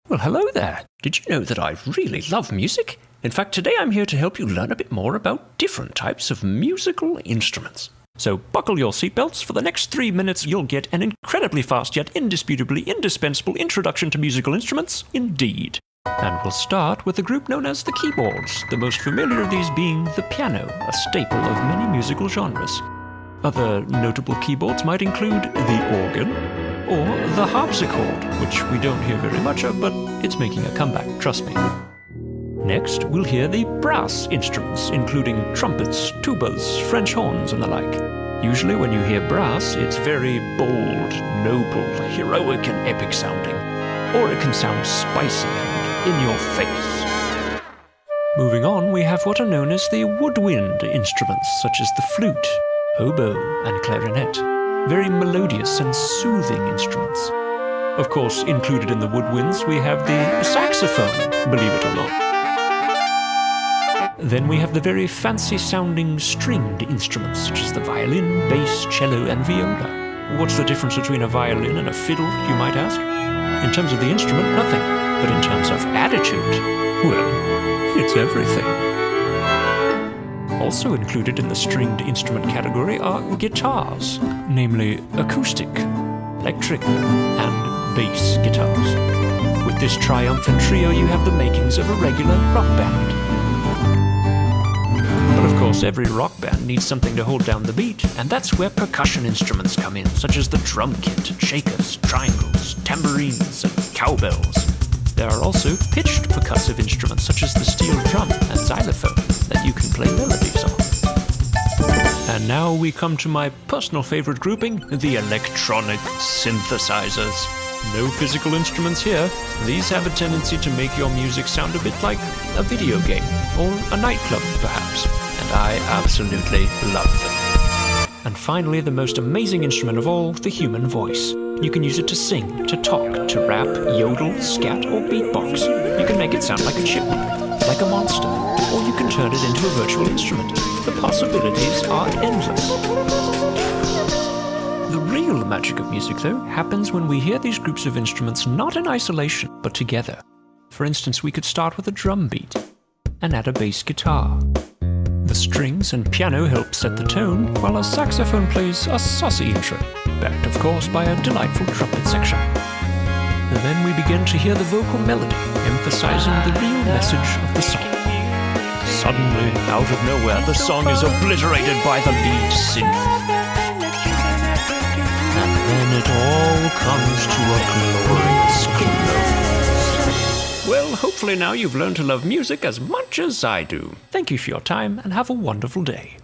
Well, hello there. Did you know that I really love music? In fact, today I'm here to help you learn a bit more about different types of musical instruments. So buckle your seatbelts. For the next 3 minutes, you'll get an incredibly fast yet indisputably indispensable introduction to musical instruments indeed. And we'll start with a group known as the keyboards, the most familiar of these being the piano, a staple of many musical genres. Other notable keyboards might include the organ, or the harpsichord, which we don't hear very much of, but it's making a comeback, trust me. Next, we'll hear the brass instruments, including trumpets, tubas, French horns, and the like. Usually when you hear brass, it's very bold, noble, heroic, and epic sounding. Or it can sound spicy and in your face. Moving on, we have what are known as the woodwind instruments, such as the flute, oboe, and clarinet. Very melodious and soothing instruments. Of course, included in the woodwinds, we have the saxophone, believe it or not. Then we have the very fancy-sounding stringed instruments, such as the violin, bass, cello, and viola. What's the difference between a violin and a fiddle, you might ask? In terms of the instrument, nothing. But in terms of attitude, well, it's everything. Also included in the stringed instrument category are guitars, namely acoustic, electric, and bass guitars. With this triumphant trio, you have the makings of a regular rock band. But of course, every rock band needs something to hold down the beat, and that's where percussion instruments come in, such as the drum kit, shakers, triangles, tambourines, and cowbells. There are also pitched percussive instruments, such as the steel drum and xylophone, that you can play melodies on. And now we come to my personal favorite grouping, the electronic synthesizers. No physical instruments here. These have a tendency to make your music sound a bit like a video game, or a nightclub perhaps, and I absolutely love them. And finally, the most amazing instrument of all, the human voice. You can use it to sing, to talk, to rap, yodel, scat, or beatbox. You can make it sound like a chipmunk, like a monster, or you can turn it into a virtual instrument. The possibilities are endless. The real magic of music, though, happens when we hear these groups of instruments not in isolation, but together. For instance, we could start with a drum beat and add a bass guitar. The strings and piano help set the tone, while a saxophone plays a saucy intro, backed of course by a delightful trumpet section. And then we begin to hear the vocal melody, emphasizing the real message of the song. Suddenly, out of nowhere, the song is obliterated by the lead synth. And then it all comes to a glorious close. Well, hopefully now you've learned to love music as much as I do. Thank you for your time and have a wonderful day.